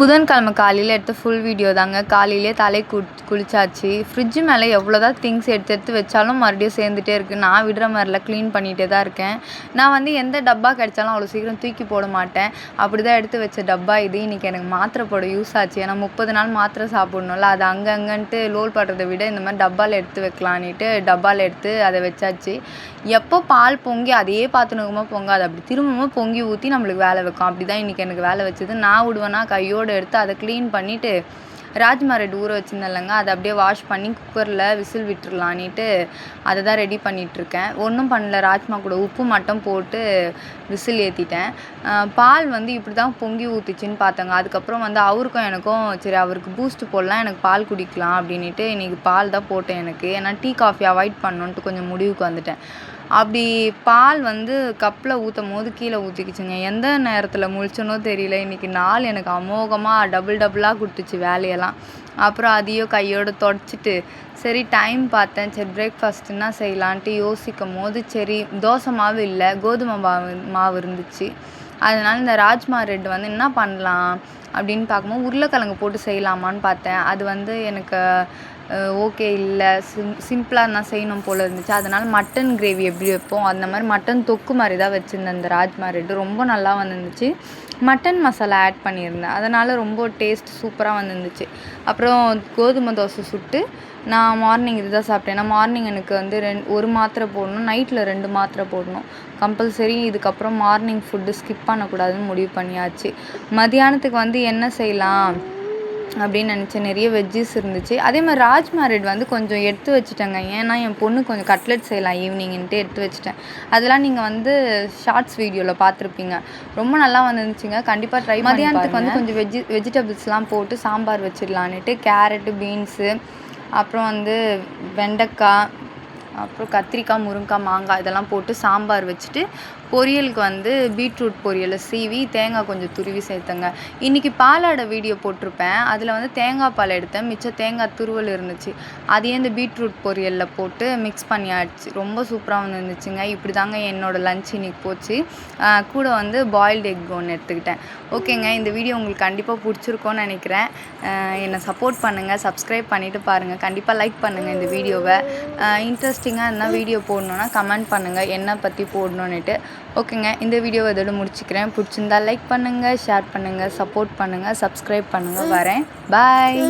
புதன்கிழமை காலையில் எடுத்த ஃபுல் வீடியோ தாங்க. காலையிலே தலை குளிச்சாச்சு. ஃப்ரிட்ஜு மேலே எவ்வளோ தான் திங்ஸ் எடுத்து வச்சாலும் மறுபடியும் சேர்ந்துட்டே இருக்குது. நான் விடுற மாதிரில க்ளீன் பண்ணிகிட்டே தான் இருக்கேன். நான் வந்து எந்த டப்பா கிடைச்சாலும் அவ்வளோ சீக்கிரம் தூக்கி போட மாட்டேன். அப்படி தான் எடுத்து வச்ச டப்பா இது. இன்றைக்கி எனக்கு மாத்திரை போட யூஸ் ஆச்சு. ஏன்னா 30 நாள் மாத்திரை சாப்பிட்ணும்ல, அது அங்கன்ட்டு லோல் பண்ணுறதை விட இந்த மாதிரி டப்பாவில் எடுத்து வைக்கலான்ட்டு டப்பாவில் எடுத்து அதை வச்சாச்சு. எப்போ பால் பொங்கி அதையே பார்த்துனுக்குமோ பொங்காது, அப்படி திரும்பவும் பொங்கி ஊற்றி நம்மளுக்கு வேலை வைக்கும். அப்படி தான் இன்றைக்கி எனக்கு வேலை வச்சது. நான் விடுவேன்னா கையோடு எடுத்து அதை க்ளீன் பண்ணிவிட்டு ராஜ்மா ரெட் ஊற வச்சுருந்தேன்லங்க, அதை அப்படியே வாஷ் பண்ணி குக்கரில் விசில் விட்டுருலான்ட்டு அதை தான் ரெடி பண்ணிகிட்ருக்கேன். ஒன்றும் பண்ணல, ராஜ்மா கூட உப்பு மட்டும் போட்டு விசில் ஏற்றிட்டேன். பால் வந்து இப்படி தான் பொங்கி ஊற்றிச்சின்னு பார்த்தேங்க. அதுக்கப்புறம் வந்து அவருக்கும் எனக்கும் சரி அவருக்கு பூஸ்ட் போடலாம், எனக்கு பால் குடிக்கலாம் அப்படின்ட்டு இன்றைக்கி பால் தான் போட்டேன் எனக்கு. ஏன்னா டீ காஃபி அவாய்ட் பண்ணணுன்ட்டு கொஞ்சம் முடிவுக்கு வந்துட்டேன். அப்படி பால் வந்து கப்பில் ஊற்றும் போது கீழே ஊற்றிக்கிச்சுங்க. எந்த நேரத்தில் முழிச்சனோ தெரியல. இன்றைக்கி நாள் எனக்கு அமோகமாக டபுளாக கொடுத்துச்சு வேலையெல்லாம். அப்புறம் அதையும் கையோடு தொடச்சிட்டு சரி டைம் பார்த்தேன். சரி பிரேக்ஃபாஸ்ட் என்ன செய்யலான்ட்டு யோசிக்கும் போது சரி தோசை மாவு இல்லை, கோதுமை மாவு இருந்துச்சு. அதனால் இந்த ராஜ்மா ரெட் வந்து என்ன பண்ணலாம் அப்படின்னு பார்க்கும்போது உருளைக்கிழங்கு போட்டு செய்யலாமான்னு பார்த்தேன். அது வந்து எனக்கு ஓகே இல்லை, சிம்பிளாக தான் செய்யணும் போல் இருந்துச்சு. அதனால் மட்டன் கிரேவி எப்படி வைப்போம் அந்த மாதிரி மட்டன் தொக்கு மாதிரி தான் வச்சுருந்தேன். இந்த ராஜ்மா ரெட்டு ரொம்ப நல்லா வந்துருந்துச்சு. மட்டன் மசாலா ஆட் பண்ணியிருந்தேன், அதனால் ரொம்ப டேஸ்ட் சூப்பராக வந்துருந்துச்சு. அப்புறம் கோதுமை தோசை சுட்டு நான் மார்னிங் இது தான் சாப்பிட்டேன். ஏன்னா மார்னிங் எனக்கு வந்து ஒரு மாத்திரை போடணும், நைட்டில் 2 மாத்திரை போடணும் கம்பல்சரி. இதுக்கப்புறம் மார்னிங் ஃபுட்டு ஸ்கிப் பண்ணக்கூடாதுன்னு முடிவு பண்ணியாச்சு. மதியானத்துக்கு வந்து என்ன செய்யலாம் அப்படின்னு நினச்சேன். நிறைய வெஜ்ஜஸ் இருந்துச்சு. அதே மாதிரி ராஜ்மா ரெட் வந்து கொஞ்சம் எடுத்து வச்சுட்டேங்க. ஏன்னா என் பொண்ணு கொஞ்சம் கட்லெட் செய்யலாம் ஈவினிங்ன்ட்டு எடுத்து வச்சுட்டேன். அதெல்லாம் நீங்கள் வந்து ஷார்ட்ஸ் வீடியோவில் பார்த்துருப்பீங்க. ரொம்ப நல்லா வந்துருந்துச்சுங்க. கண்டிப்பாக ட்ரை. மதியானத்துக்கு வந்து கொஞ்சம் வெஜிடபிள்ஸ்லாம் போட்டு சாம்பார் வச்சிடலான்ட்டு கேரட்டு, பீன்ஸு, அப்புறம் வந்து வெண்டைக்காய், அப்புறம் கத்திரிக்காய், முருங்கைக்காய், மாங்காய் இதெல்லாம் போட்டு சாம்பார் வச்சுட்டு பொரியலுக்கு வந்து பீட்ரூட் பொரியலை சீவி தேங்காய் கொஞ்சம் துருவி சேர்த்தங்க. இன்றைக்கி பாலாடை வீடியோ போட்டிருப்பேன். அதில் வந்து தேங்காய் பால் எடுத்தேன், மிச்சம் தேங்காய் துருவல் இருந்துச்சு. அதையே இந்த பீட்ரூட் பொரியலில் போட்டு மிக்ஸ் பண்ணியாச்சு. ரொம்ப சூப்பராக வந்துருந்துச்சுங்க. இப்படி தாங்க என்னோடய லஞ்ச் இன்றைக்கி போச்சு. கூட வந்து பாயில்டு எக் ஒன்று எடுத்துக்கிட்டேன். ஓகேங்க, இந்த வீடியோ உங்களுக்கு கண்டிப்பாக பிடிச்சிருக்கோன்னு நினைக்கிறேன். என்னை சப்போர்ட் பண்ணுங்கள், சப்ஸ்கிரைப் பண்ணிவிட்டு பாருங்கள். கண்டிப்பாக லைக் பண்ணுங்கள் இந்த வீடியோவை. இன்ட்ரெஸ்டிங்காக இருந்தால் வீடியோ போடணுன்னா கமெண்ட் பண்ணுங்கள் என்ன பற்றி போடணுன்னுட்டு. ஓகேங்க, இந்த வீடியோவை இதோட முடிச்சுக்கிறேன். பிடிச்சிருந்தா லைக் பண்ணுங்கள், ஷேர் பண்ணுங்கள், சப்போர்ட் பண்ணுங்கள், சப்ஸ்கிரைப் பண்ணுங்கள். வரேன். பாய்.